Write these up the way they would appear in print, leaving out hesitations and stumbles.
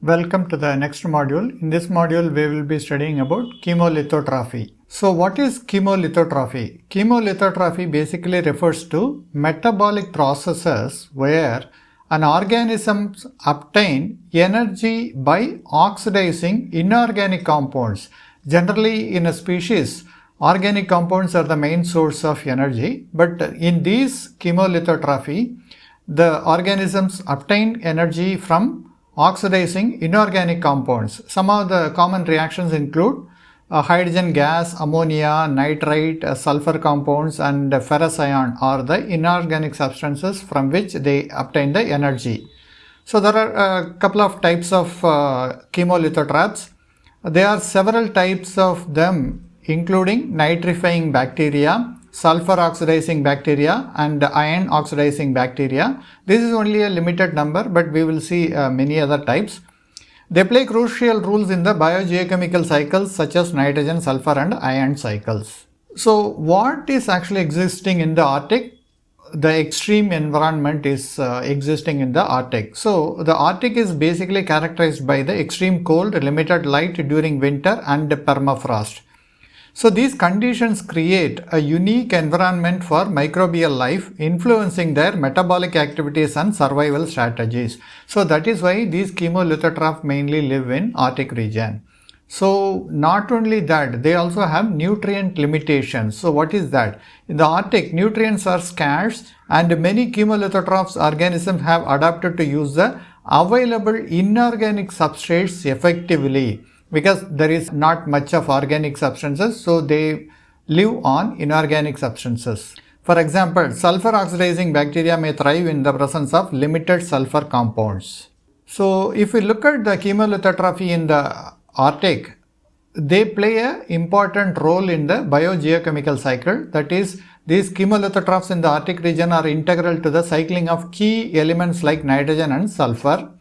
Welcome to the next module. In this module, we will be studying about chemolithotrophy. So what is chemolithotrophy? Chemolithotrophy basically refers to metabolic processes where an organism obtain energy by oxidizing inorganic compounds. Generally, in a species, organic compounds are the main source of energy, but in this chemolithotrophy, the organisms obtain energy from oxidizing inorganic compounds. Some of the common reactions include hydrogen gas, ammonia, nitrite, sulfur compounds, and ferrous ion are the inorganic substances from which they obtain the energy. So there are a couple of types of chemolithotraps. There are several types of them, including nitrifying bacteria, sulfur oxidizing bacteria, and iron oxidizing bacteria. This is only a limited number, but we will see many other types. They play crucial roles in the biogeochemical cycles such as nitrogen, sulfur, and iron cycles. So what is actually existing in the Arctic? The extreme environment is existing in the Arctic. So the Arctic is basically characterized by the extreme cold, limited light during winter, and permafrost. So these conditions create a unique environment for microbial life, influencing their metabolic activities and survival strategies. So that is why these chemolithotraps mainly live in Arctic region. So not only that, they also have nutrient limitations. So what is that? In the Arctic, nutrients are scarce and many chemolithotraps organisms have adapted to use the available inorganic substrates effectively, because there is not much of organic substances, so they live on inorganic substances. For example, sulfur oxidizing bacteria may thrive in the presence of limited sulfur compounds. So if we look at the chemolithotrophy in the Arctic, they play an important role in the biogeochemical cycle. That is, these chemolithotraps in the Arctic region are integral to the cycling of key elements like nitrogen and sulfur.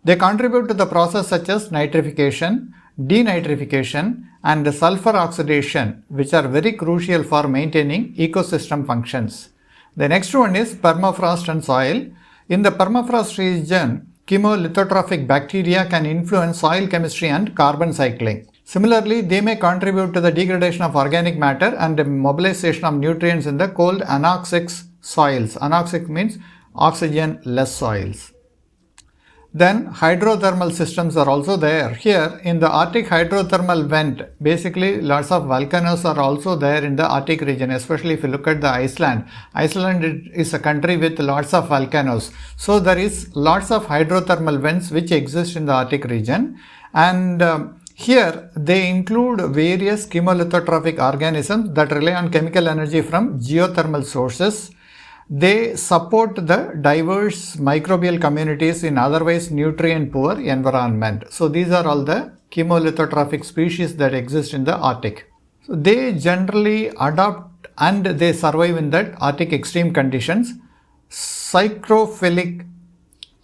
They contribute to the process such as nitrification, denitrification, and sulfur oxidation, which are very crucial for maintaining ecosystem functions. The next one is permafrost and soil. In the permafrost region, chemolithotrophic bacteria can influence soil chemistry and carbon cycling. Similarly, they may contribute to the degradation of organic matter and the mobilization of nutrients in the cold anoxic soils. Anoxic means oxygen-less soils. Then hydrothermal systems are also there. Here in the Arctic hydrothermal vent, basically lots of volcanoes are also there in the Arctic region, especially if you look at the Iceland. Iceland is a country with lots of volcanoes. So there is lots of hydrothermal vents which exist in the Arctic region, and here they include various chemolithotrophic organisms that rely on chemical energy from geothermal sources. They support the diverse microbial communities in otherwise nutrient-poor environment. So these are all the chemolithotrophic species that exist in the Arctic. So they generally adapt and they survive in that Arctic extreme conditions. Psychrophilic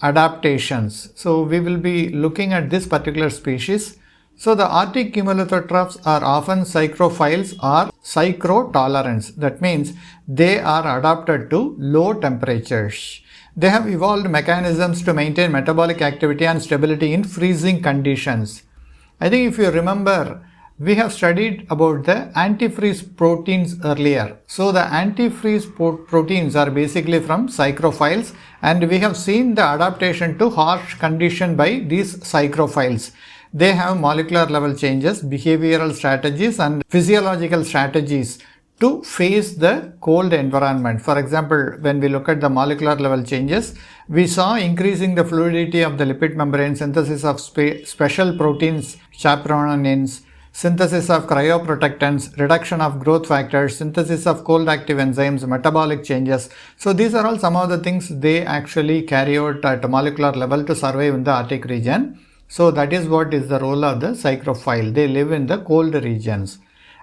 adaptations. So we will be looking at this particular species. So the Arctic chemolithotraps are often psychrophiles or psychrotolerants. That means they are adapted to low temperatures. They have evolved mechanisms to maintain metabolic activity and stability in freezing conditions. I think if you remember, we have studied about the antifreeze proteins earlier. So the antifreeze proteins are basically from psychrophiles, and we have seen the adaptation to harsh condition by these psychrophiles. They have molecular level changes, behavioral strategies, and physiological strategies to face the cold environment. For example, when we look at the molecular level changes, we saw increasing the fluidity of the lipid membrane, synthesis of special proteins, chaperonins, synthesis of cryoprotectants, reduction of growth factors, synthesis of cold active enzymes, metabolic changes. So these are all some of the things they actually carry out at a molecular level to survive in the Arctic region. So that is what is the role of the psychrophile. They live in the cold regions.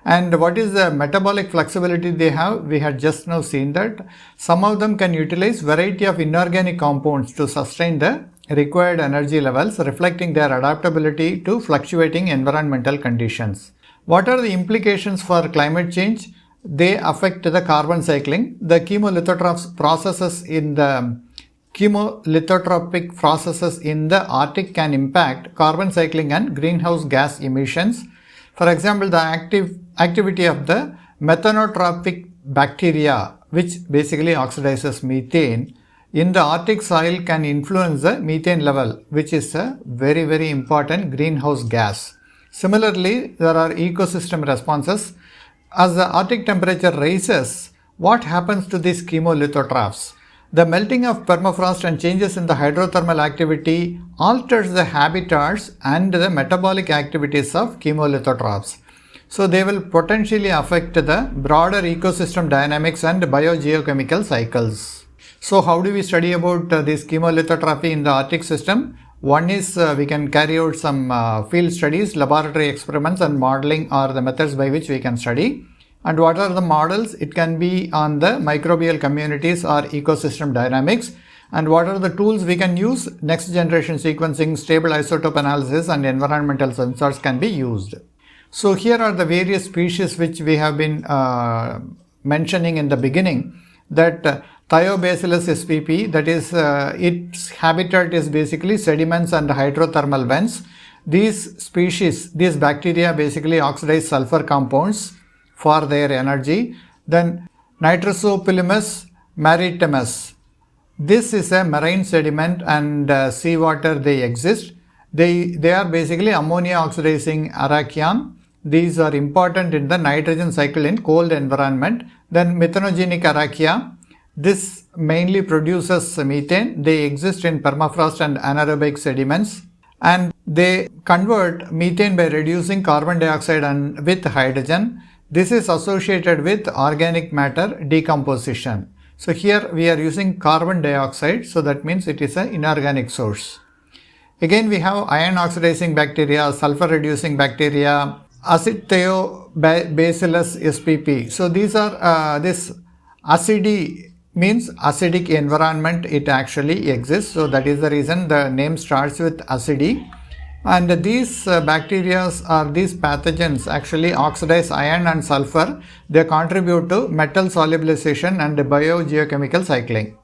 And what is the metabolic flexibility they have? We had just now seen that some of them can utilize variety of inorganic compounds to sustain the required energy levels, reflecting their adaptability to fluctuating environmental conditions. What are the implications for climate change? They affect the carbon cycling. The chemolithotraps processes in the chemolithotrophic processes in the Arctic can impact carbon cycling and greenhouse gas emissions. For example, the activity of the methanotrophic bacteria, which basically oxidizes methane, in the Arctic soil can influence the methane level, which is a very, very important greenhouse gas. Similarly, there are ecosystem responses. As the Arctic temperature rises, what happens to these chemolithotrophs? The melting of permafrost and changes in the hydrothermal activity alters the habitats and the metabolic activities of chemolithotrophs. So they will potentially affect the broader ecosystem dynamics and biogeochemical cycles. So how do we study about this chemolithotrophy in the Arctic system? One is we can carry out some field studies, laboratory experiments and modeling are the methods by which we can study. And what are the models? It can be on the microbial communities or ecosystem dynamics. And what are the tools we can use? Next generation sequencing, stable isotope analysis and environmental sensors can be used. So here are the various species which we have been mentioning in the beginning, that Thiobacillus spp, that is its habitat is basically sediments and hydrothermal vents. These species, these bacteria basically oxidize sulfur compounds for their energy. Then Nitrosopilimus maritimus, this is a marine sediment and seawater they exist. They are basically ammonia oxidizing archaean. These are important in the nitrogen cycle in cold environment. Then methanogenic archaea, this mainly produces methane. They exist in permafrost and anaerobic sediments and they convert methane by reducing carbon dioxide and with hydrogen. This is associated with organic matter decomposition. So here we are using carbon dioxide, so that means it is an inorganic source. Again we have iron oxidizing bacteria, sulfur reducing bacteria, acid Thiobacillus spp. So these are this acidy means acidic environment it actually exists. So that is the reason the name starts with acidy. And these bacteria or these pathogens actually oxidize iron and sulfur. They contribute to metal solubilization and biogeochemical cycling.